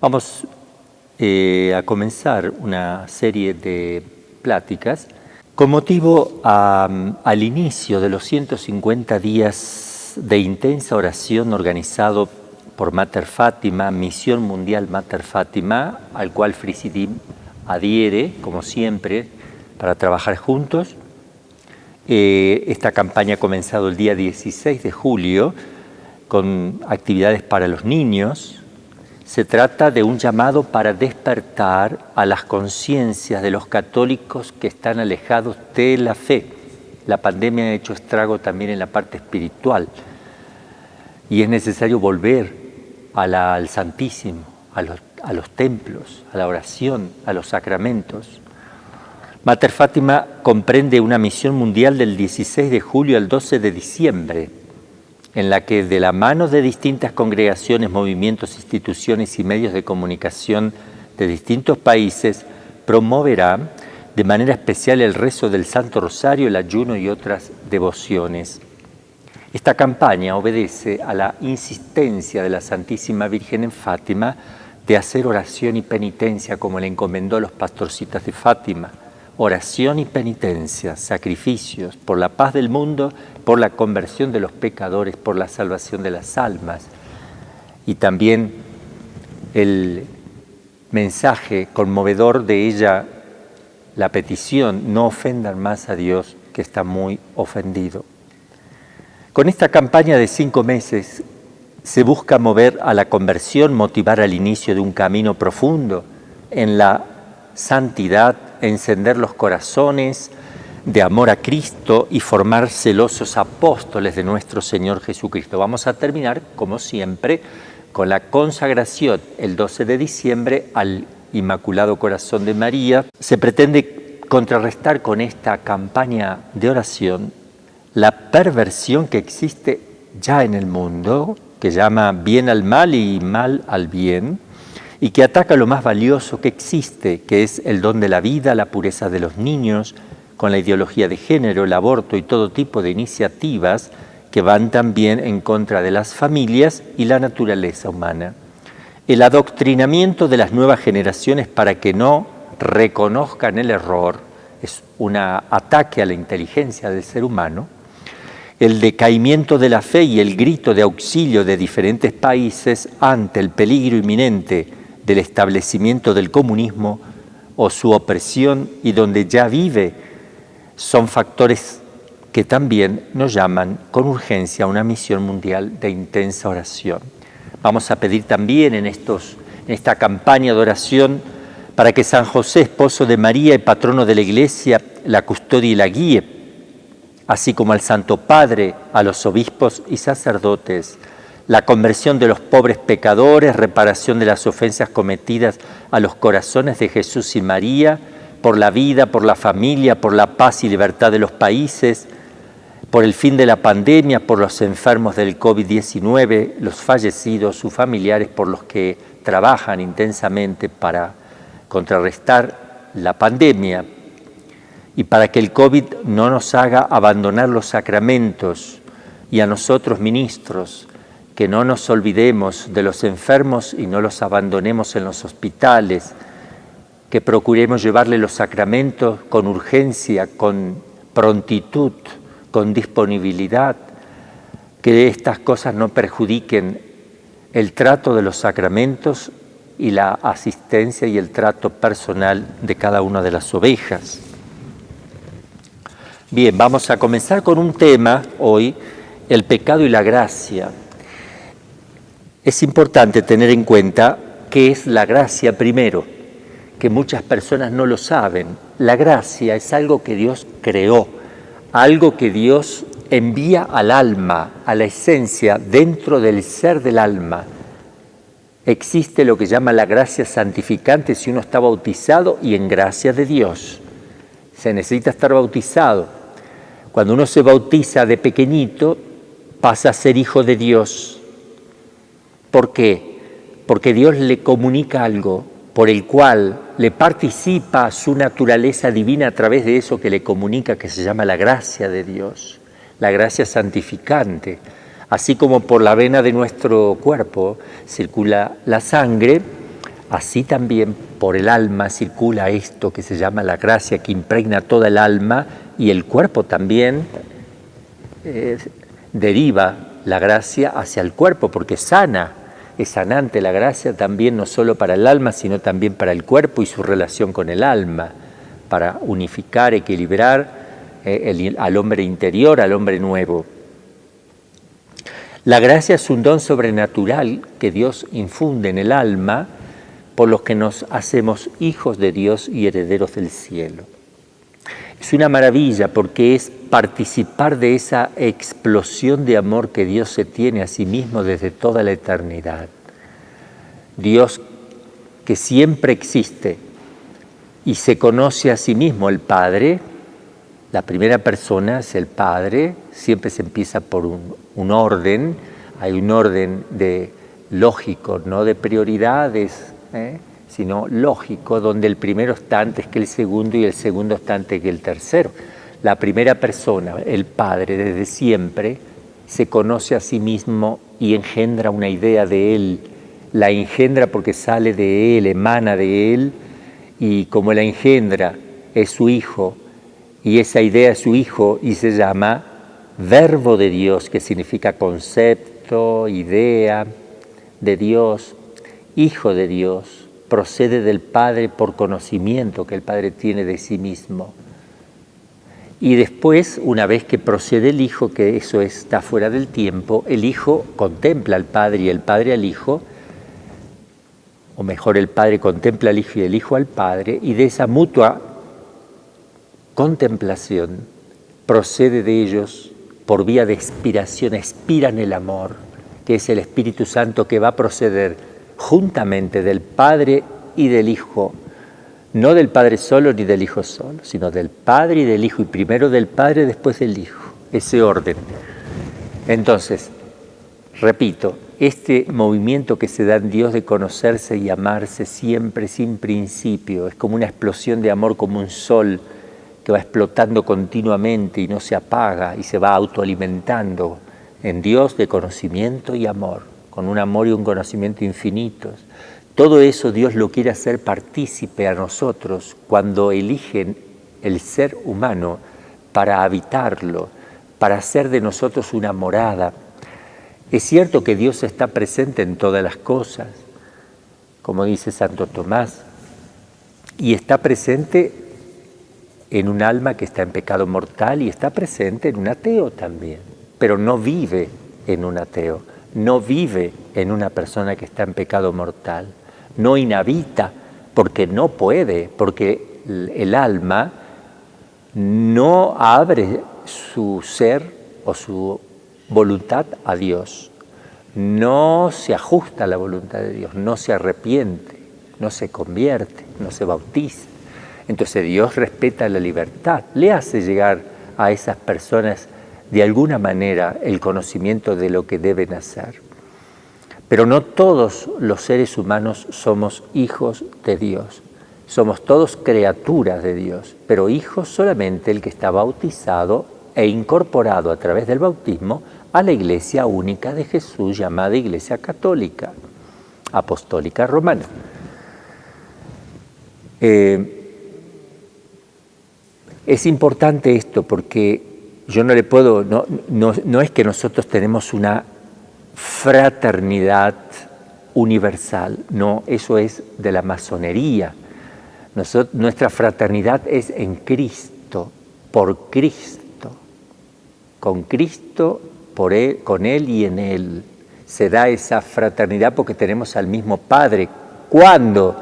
Vamos a comenzar una serie de pláticas con motivo al inicio de los 150 días de intensa oración organizado por Mater Fátima, Misión Mundial Mater Fátima, al cual Frisidim adhiere, como siempre, para trabajar juntos. Esta campaña ha comenzado el día 16 de julio con actividades para los niños. Se trata de un llamado para despertar a las conciencias de los católicos que están alejados de la fe. La pandemia ha hecho estrago también en la parte espiritual y es necesario volver al Santísimo, a los templos, a la oración, a los sacramentos. Mater Fátima comprende una misión mundial del 16 de julio al 12 de diciembre, en la que de la mano de distintas congregaciones, movimientos, instituciones y medios de comunicación de distintos países, promoverá de manera especial el rezo del Santo Rosario, el ayuno y otras devociones. Esta campaña obedece a la insistencia de la Santísima Virgen en Fátima de hacer oración y penitencia como le encomendó a los pastorcitas de Fátima. Oración y penitencia, sacrificios por la paz del mundo, por la conversión de los pecadores, por la salvación de las almas. Y también el mensaje conmovedor de ella, la petición, no ofendan más a Dios, que está muy ofendido. Con esta campaña de 5 meses se busca mover a la conversión, motivar al inicio de un camino profundo en la santidad, encender los corazones de amor a Cristo y formar celosos apóstoles de nuestro Señor Jesucristo. Vamos a terminar, como siempre, con la consagración el 12 de diciembre al Inmaculado Corazón de María. Se pretende contrarrestar con esta campaña de oración la perversión que existe ya en el mundo, que llama bien al mal y mal al bien, y que ataca lo más valioso que existe, que es el don de la vida, la pureza de los niños, con la ideología de género, el aborto y todo tipo de iniciativas que van también en contra de las familias y la naturaleza humana. El adoctrinamiento de las nuevas generaciones para que no reconozcan el error es un ataque a la inteligencia del ser humano. El decaimiento de la fe y el grito de auxilio de diferentes países ante el peligro inminente del establecimiento del comunismo o su opresión y donde ya vive, son factores que también nos llaman con urgencia a una misión mundial de intensa oración. Vamos a pedir también en esta campaña de oración para que San José, esposo de María y patrono de la Iglesia, la custodie y la guíe, así como al Santo Padre, a los obispos y sacerdotes, la conversión de los pobres pecadores, reparación de las ofensas cometidas a los corazones de Jesús y María, por la vida, por la familia, por la paz y libertad de los países, por el fin de la pandemia, por los enfermos del COVID-19, los fallecidos, sus familiares, por los que trabajan intensamente para contrarrestar la pandemia y para que el COVID no nos haga abandonar los sacramentos, y a nosotros ministros, que no nos olvidemos de los enfermos y no los abandonemos en los hospitales, que procuremos llevarle los sacramentos con urgencia, con prontitud, con disponibilidad, que estas cosas no perjudiquen el trato de los sacramentos y la asistencia y el trato personal de cada una de las ovejas. Bien, vamos a comenzar con un tema hoy, el pecado y la gracia. Es importante tener en cuenta qué es la gracia primero, que muchas personas no lo saben. La gracia es algo que Dios creó, algo que Dios envía al alma, a la esencia, dentro del ser del alma. Existe lo que llama la gracia santificante si uno está bautizado y en gracia de Dios. Se necesita estar bautizado. Cuando uno se bautiza de pequeñito, pasa a ser hijo de Dios. ¿Por qué? Porque Dios le comunica algo por el cual le participa su naturaleza divina a través de eso que le comunica, que se llama la gracia de Dios, la gracia santificante. Así como por la vena de nuestro cuerpo circula la sangre, así también por el alma circula esto que se llama la gracia, que impregna toda el alma, y el cuerpo también deriva la gracia hacia el cuerpo, porque sana, es sanante la gracia también, no solo para el alma, sino también para el cuerpo y su relación con el alma, para unificar, equilibrar al hombre interior, al hombre nuevo. La gracia es un don sobrenatural que Dios infunde en el alma, por los que nos hacemos hijos de Dios y herederos del cielo. Es una maravilla porque es participar de esa explosión de amor que Dios se tiene a sí mismo desde toda la eternidad. Dios que siempre existe y se conoce a sí mismo, el Padre. La primera persona es el Padre, siempre se empieza por un orden, hay un orden lógico, no de prioridades, sino lógico, donde el primero está antes que el segundo y el segundo está antes que el tercero. La primera persona, el Padre, desde siempre se conoce a sí mismo y engendra una idea de Él, la engendra porque sale de Él, emana de Él, y como la engendra es su Hijo, y esa idea es su Hijo y se llama Verbo de Dios, que significa concepto, idea de Dios, Hijo de Dios, procede del Padre por conocimiento que el Padre tiene de sí mismo. Y después, una vez que procede el Hijo, que eso está fuera del tiempo, el Hijo contempla al Padre y el Padre al Hijo, o mejor, el Padre contempla al Hijo y el Hijo al Padre, y de esa mutua contemplación procede de ellos por vía de expiración, expiran el amor, que es el Espíritu Santo que va a proceder juntamente del Padre y del Hijo, no del Padre solo ni del Hijo solo, sino del Padre y del Hijo, y primero del Padre, después del Hijo, ese orden. Entonces, repito, este movimiento que se da en Dios de conocerse y amarse siempre sin principio, es como una explosión de amor, como un sol que va explotando continuamente y no se apaga y se va autoalimentando en Dios de conocimiento y amor, con un amor y un conocimiento infinitos. Todo eso Dios lo quiere hacer partícipe a nosotros cuando eligen el ser humano para habitarlo, para hacer de nosotros una morada. Es cierto que Dios está presente en todas las cosas, como dice Santo Tomás, y está presente en un alma que está en pecado mortal y está presente en un ateo también, pero no vive en un ateo, no vive en una persona que está en pecado mortal, no inhabita porque no puede, porque el alma no abre su ser o su voluntad a Dios, no se ajusta a la voluntad de Dios, no se arrepiente, no se convierte, no se bautiza. Entonces Dios respeta la libertad, le hace llegar a esas personas de alguna manera el conocimiento de lo que deben hacer. Pero no todos los seres humanos somos hijos de Dios, somos todos criaturas de Dios, pero hijos solamente el que está bautizado e incorporado a través del bautismo a la Iglesia única de Jesús, llamada Iglesia Católica, Apostólica Romana. Es importante esto porque yo no le puedo, no es que nosotros tenemos una fraternidad universal, no, eso es de la masonería. Nuestra fraternidad es en Cristo, por Cristo, con Cristo, por Él, con Él y en Él. Se da esa fraternidad porque tenemos al mismo Padre. ¿Cuándo?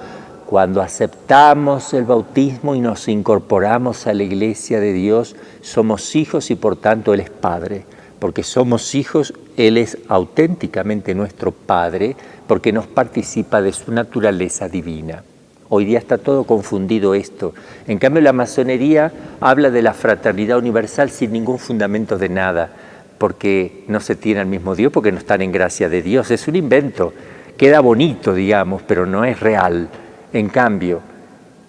Cuando aceptamos el bautismo y nos incorporamos a la Iglesia de Dios, somos hijos y por tanto Él es Padre. Porque somos hijos, Él es auténticamente nuestro Padre, porque nos participa de su naturaleza divina. Hoy día está todo confundido esto. En cambio, la masonería habla de la fraternidad universal sin ningún fundamento de nada, porque no se tiene al mismo Dios, porque no están en gracia de Dios. Es un invento. Queda bonito, digamos, pero no es real. En cambio,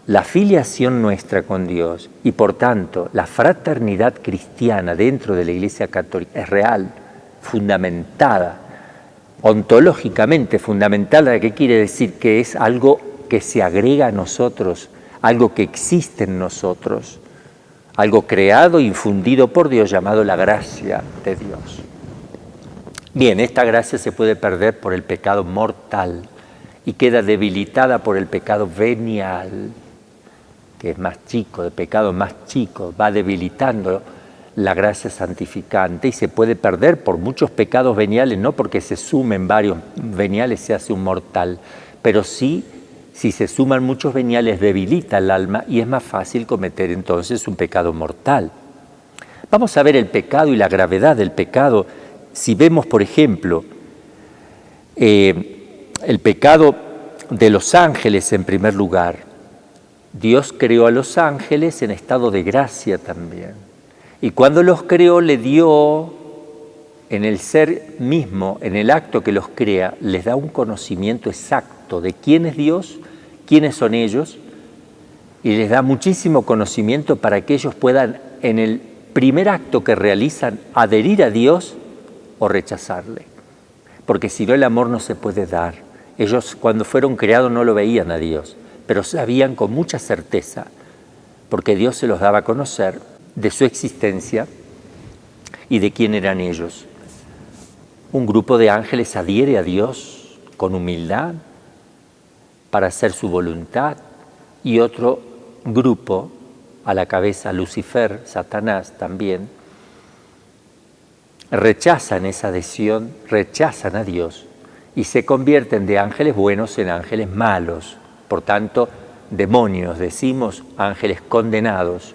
la filiación nuestra con Dios y por tanto la fraternidad cristiana dentro de la Iglesia Católica es real, fundamentada, ontológicamente fundamentada, que quiere decir que es algo que se agrega a nosotros, algo que existe en nosotros, algo creado, infundido por Dios, llamado la gracia de Dios. Bien, esta gracia se puede perder por el pecado mortal y queda debilitada por el pecado venial, que es más chico, de pecado más chico, va debilitando la gracia santificante y se puede perder por muchos pecados veniales, no porque se sumen varios veniales se hace un mortal, pero sí, si se suman muchos veniales debilita el alma y es más fácil cometer entonces un pecado mortal. Vamos a ver el pecado y la gravedad del pecado. Si vemos, por ejemplo, el pecado de los ángeles en primer lugar, Dios creó a los ángeles en estado de gracia también. Y cuando los creó, le dio, en el ser mismo, en el acto que los crea, les da un conocimiento exacto de quién es Dios, quiénes son ellos, y les da muchísimo conocimiento para que ellos puedan, en el primer acto que realizan, adherir a Dios o rechazarle. Porque si no, el amor no se puede dar. Ellos, cuando fueron creados, no lo veían a Dios, pero sabían con mucha certeza, porque Dios se los daba a conocer, de su existencia y de quién eran ellos. Un grupo de ángeles adhiere a Dios con humildad para hacer su voluntad y otro grupo, a la cabeza Lucifer, Satanás también, rechazan esa adhesión, rechazan a Dios y se convierten de ángeles buenos en ángeles malos. Por tanto, demonios, decimos, ángeles condenados.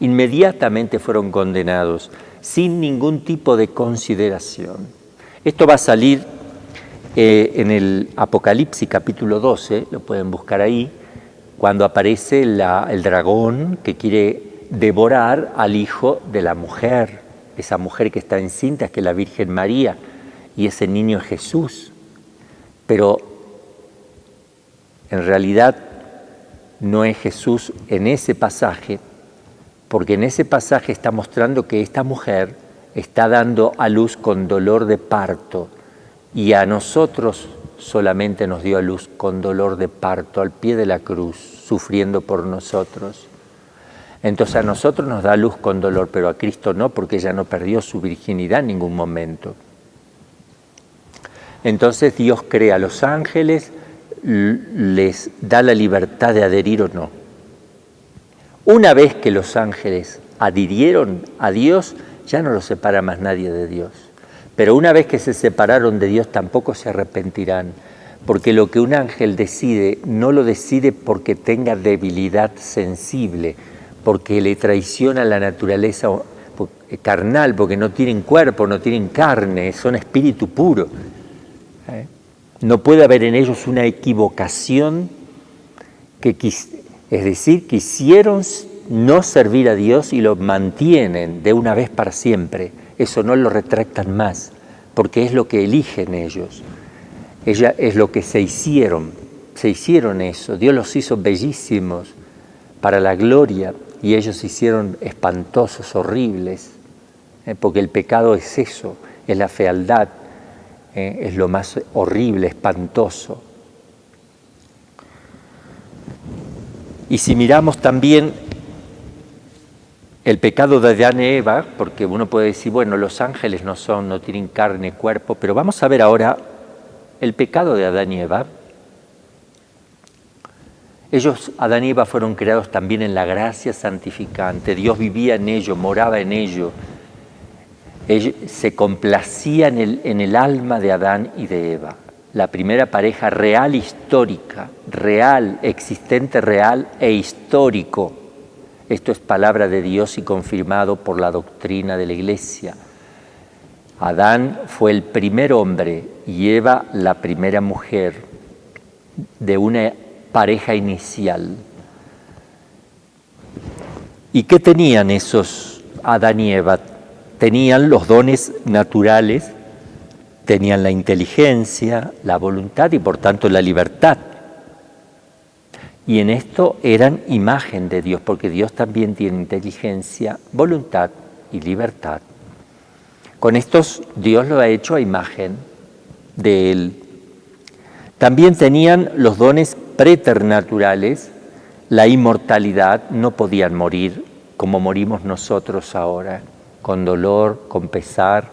Inmediatamente fueron condenados, sin ningún tipo de consideración. Esto va a salir en el Apocalipsis capítulo 12, lo pueden buscar ahí, cuando aparece el dragón que quiere devorar al hijo de la mujer, esa mujer que está encinta, que es la Virgen María, y ese niño es Jesús. Pero en realidad no es Jesús en ese pasaje, porque en ese pasaje está mostrando que esta mujer está dando a luz con dolor de parto y a nosotros solamente nos dio a luz con dolor de parto al pie de la cruz, sufriendo por nosotros. Entonces a nosotros nos da luz con dolor, pero a Cristo no, porque ella no perdió su virginidad en ningún momento. Entonces Dios crea a los ángeles, les da la libertad de adherir o no. Una vez que los ángeles adhirieron a Dios, ya no los separa más nadie de Dios. Pero una vez que se separaron de Dios, tampoco se arrepentirán, porque lo que un ángel decide, no lo decide porque tenga debilidad sensible, porque le traiciona la naturaleza carnal, porque no tienen cuerpo, no tienen carne, son espíritu puro. No puede haber en ellos una equivocación es decir, quisieron no servir a Dios y lo mantienen de una vez para siempre. Eso no lo retractan más, porque es lo que eligen ellos. Ella es lo que se hicieron eso. Dios los hizo bellísimos para la gloria y ellos se hicieron espantosos, horribles, porque el pecado es eso, es la fealdad, es lo más horrible, espantoso. Y si miramos también el pecado de Adán y Eva, porque uno puede decir, bueno, los ángeles no tienen carne, cuerpo, pero vamos a ver ahora el pecado de Adán y Eva. Ellos, Adán y Eva, fueron creados también en la gracia santificante. Dios vivía en ellos, moraba en ellos. Se complacía en el alma de Adán y de Eva. La primera pareja real histórica, real, existente real e histórico. Esto es palabra de Dios y confirmado por la doctrina de la Iglesia. Adán fue el primer hombre y Eva la primera mujer de una pareja inicial. ¿Y qué tenían esos Adán y Eva? Tenían los dones naturales, tenían la inteligencia, la voluntad y por tanto la libertad. Y en esto eran imagen de Dios, porque Dios también tiene inteligencia, voluntad y libertad. Con estos Dios lo ha hecho a imagen de Él. También tenían los dones preternaturales, la inmortalidad, no podían morir como morimos nosotros ahora, con dolor, con pesar.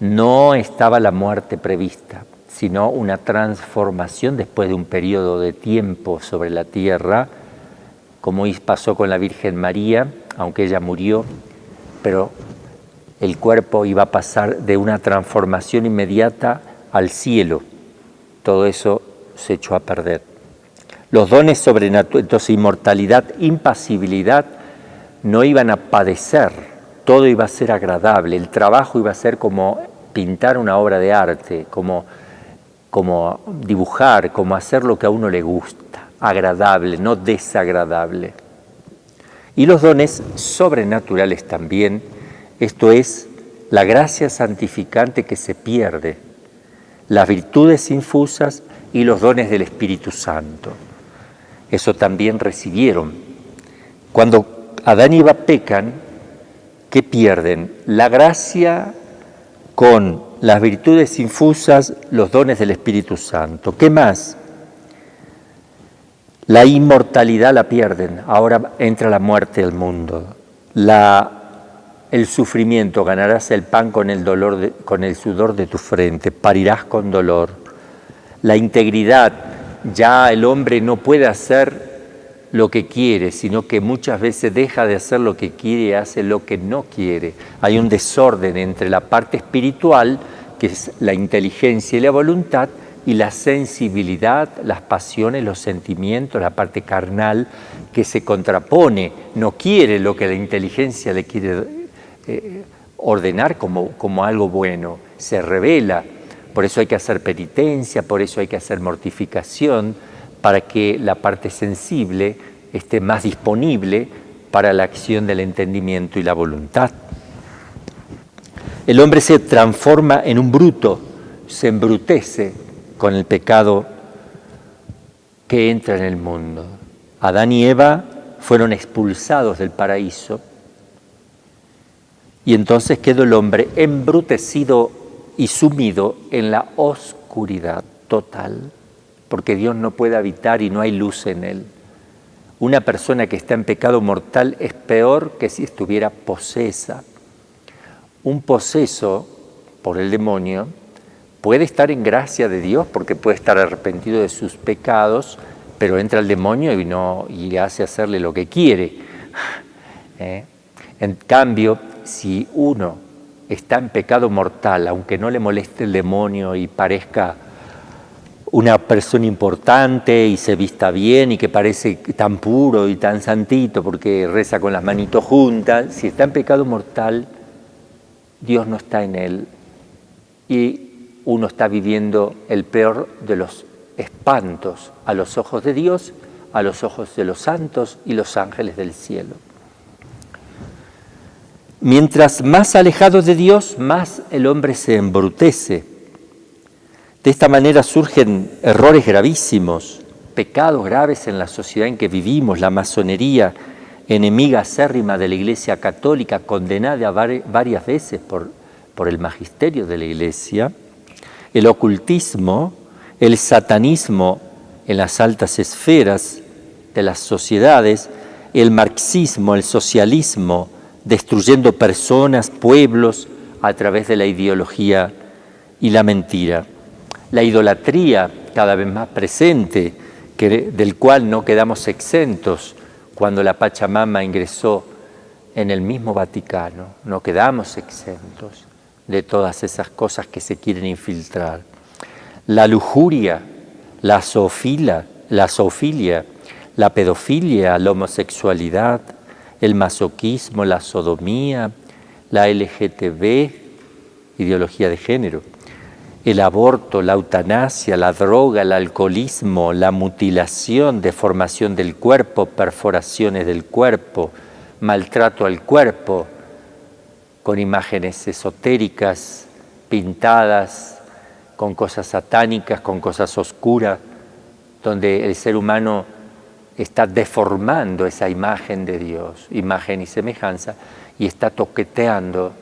No estaba la muerte prevista, sino una transformación después de un periodo de tiempo sobre la tierra, como pasó con la Virgen María, aunque ella murió, pero el cuerpo iba a pasar de una transformación inmediata al cielo. Todo eso se echó a perder. Los dones sobrenaturales, entonces inmortalidad, impasibilidad, no iban a padecer, todo iba a ser agradable, el trabajo iba a ser como pintar una obra de arte, como dibujar, como hacer lo que a uno le gusta, agradable, no desagradable. Y los dones sobrenaturales también, esto es la gracia santificante que se pierde, las virtudes infusas y los dones del Espíritu Santo. Eso también recibieron. Cuando Adán y Eva pecan, ¿qué pierden? La gracia con las virtudes infusas, los dones del Espíritu Santo. ¿Qué más? La inmortalidad la pierden, ahora entra la muerte al mundo. El sufrimiento, ganarás el pan con el sudor de tu frente, parirás con dolor. La integridad, ya el hombre no puede hacer lo que quiere, sino que muchas veces deja de hacer lo que quiere y hace lo que no quiere. Hay un desorden entre la parte espiritual, que es la inteligencia y la voluntad, y la sensibilidad, las pasiones, los sentimientos, la parte carnal, que se contrapone, no quiere lo que la inteligencia le quiere ordenar como algo bueno, se rebela. Por eso hay que hacer penitencia, por eso hay que hacer mortificación, para que la parte sensible esté más disponible para la acción del entendimiento y la voluntad. El hombre se transforma en un bruto, se embrutece con el pecado que entra en el mundo. Adán y Eva fueron expulsados del paraíso y entonces quedó el hombre embrutecido y sumido en la oscuridad total, porque Dios no puede habitar y no hay luz en él. Una persona que está en pecado mortal es peor que si estuviera posesa. Un poseso por el demonio puede estar en gracia de Dios porque puede estar arrepentido de sus pecados, pero entra el demonio y hace hacerle lo que quiere. En cambio, si uno está en pecado mortal, aunque no le moleste el demonio y parezca una persona importante y se vista bien y que parece tan puro y tan santito porque reza con las manitos juntas, si está en pecado mortal, Dios no está en él y uno está viviendo el peor de los espantos a los ojos de Dios, a los ojos de los santos y los ángeles del cielo. Mientras más alejado de Dios, más el hombre se embrutece. De esta manera surgen errores gravísimos, pecados graves en la sociedad en que vivimos, la masonería, enemiga acérrima de la Iglesia Católica, condenada varias veces por el magisterio de la Iglesia, el ocultismo, el satanismo en las altas esferas de las sociedades, el marxismo, el socialismo, destruyendo personas, pueblos, a través de la ideología y la mentira. La idolatría cada vez más presente, del cual no quedamos exentos cuando la Pachamama ingresó en el mismo Vaticano. No quedamos exentos de todas esas cosas que se quieren infiltrar. La lujuria, la zoofilia, la pedofilia, la homosexualidad, el masoquismo, la sodomía, la LGTB, ideología de género, el aborto, la eutanasia, la droga, el alcoholismo, la mutilación, deformación del cuerpo, perforaciones del cuerpo, maltrato al cuerpo, con imágenes esotéricas, pintadas, con cosas satánicas, con cosas oscuras, donde el ser humano está deformando esa imagen de Dios, imagen y semejanza, y está toqueteando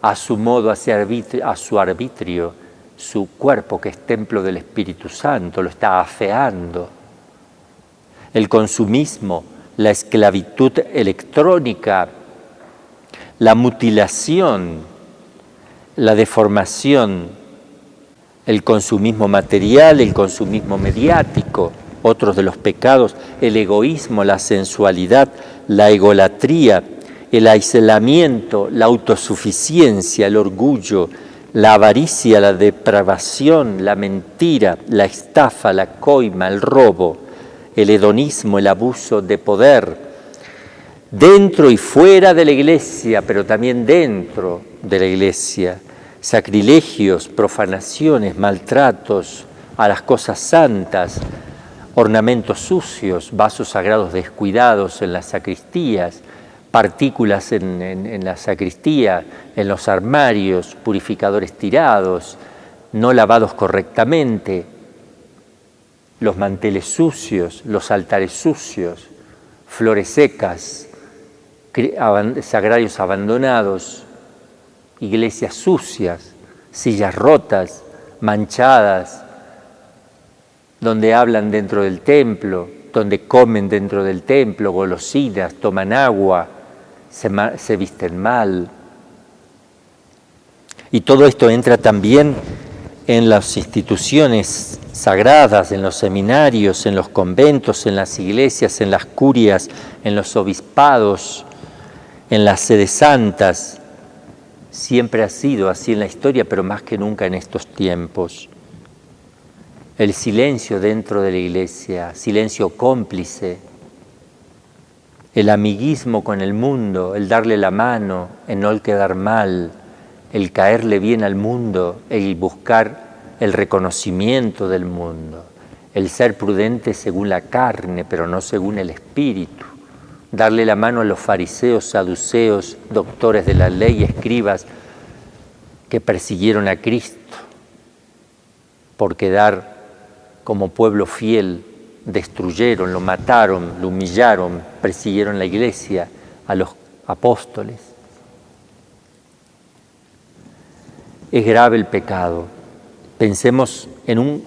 a su modo, a su arbitrio, su cuerpo, que es templo del Espíritu Santo, lo está afeando, el consumismo, la esclavitud electrónica, la mutilación, la deformación, el consumismo material, el consumismo mediático, otros de los pecados, el egoísmo, la sensualidad, la egolatría, el aislamiento, la autosuficiencia, el orgullo, la avaricia, la depravación, la mentira, la estafa, la coima, el robo, el hedonismo, el abuso de poder, dentro y fuera de la iglesia, pero también dentro de la iglesia, sacrilegios, profanaciones, maltratos a las cosas santas, ornamentos sucios, vasos sagrados descuidados en las sacristías, partículas en la sacristía, en los armarios, purificadores tirados, no lavados correctamente, los manteles sucios, los altares sucios, flores secas, sagrarios abandonados, iglesias sucias, sillas rotas, manchadas, donde hablan dentro del templo, donde comen dentro del templo, golosinas, toman agua, se visten mal. Y todo esto entra también en las instituciones sagradas, en los seminarios, en los conventos, en las iglesias, en las curias, en los obispados, en las sedes santas. Siempre ha sido así en la historia, pero más que nunca en estos tiempos. El silencio dentro de la iglesia, silencio cómplice, el amiguismo con el mundo, el darle la mano, el no quedar mal, el caerle bien al mundo, el buscar el reconocimiento del mundo, el ser prudente según la carne, pero no según el espíritu, darle la mano a los fariseos, saduceos, doctores de la ley, escribas que persiguieron a Cristo por quedar como pueblo fiel, destruyeron, lo mataron, lo humillaron, persiguieron la iglesia, a los apóstoles. Es grave el pecado. Pensemos en un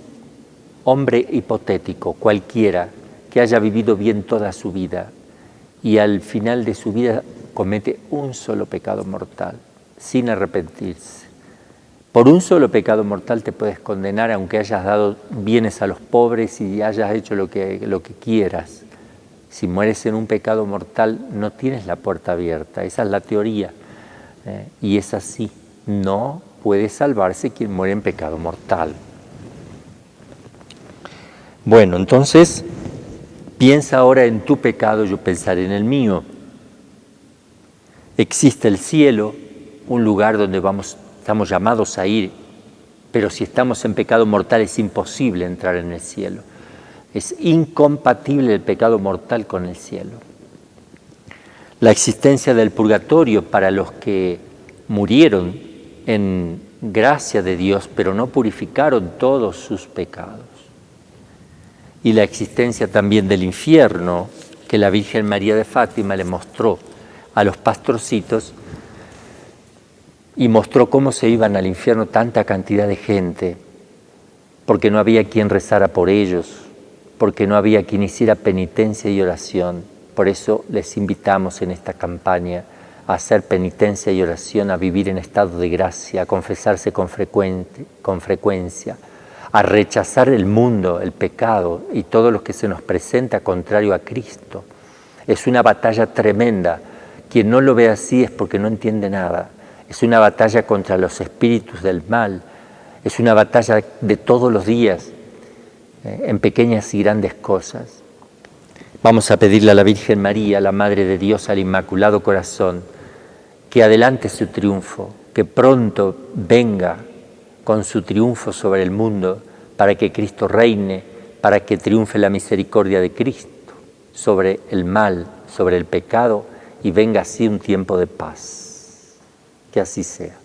hombre hipotético, cualquiera, que haya vivido bien toda su vida y al final de su vida comete un solo pecado mortal, sin arrepentirse. Por un solo pecado mortal te puedes condenar aunque hayas dado bienes a los pobres y hayas hecho lo que quieras. Si mueres en un pecado mortal no tienes la puerta abierta, esa es la teoría. Y es así, no puede salvarse quien muere en pecado mortal. Bueno, entonces, piensa ahora en tu pecado, yo pensaré en el mío. Existe el cielo, un lugar donde estamos llamados a ir, pero si estamos en pecado mortal es imposible entrar en el cielo. Es incompatible el pecado mortal con el cielo. La existencia del purgatorio para los que murieron en gracia de Dios, pero no purificaron todos sus pecados. Y la existencia también del infierno, que la Virgen María de Fátima le mostró a los pastorcitos, y mostró cómo se iban al infierno tanta cantidad de gente, porque no había quien rezara por ellos, porque no había quien hiciera penitencia y oración. Por eso les invitamos en esta campaña a hacer penitencia y oración, a vivir en estado de gracia, a confesarse con frecuencia, a rechazar el mundo, el pecado y todo lo que se nos presenta contrario a Cristo. Es una batalla tremenda. Quien no lo ve así es porque no entiende nada. Es una batalla contra los espíritus del mal, es una batalla de todos los días, en pequeñas y grandes cosas. Vamos a pedirle a la Virgen María, la Madre de Dios, al Inmaculado Corazón, que adelante su triunfo, que pronto venga con su triunfo sobre el mundo, para que Cristo reine, para que triunfe la misericordia de Cristo sobre el mal, sobre el pecado, y venga así un tiempo de paz. Que así sea.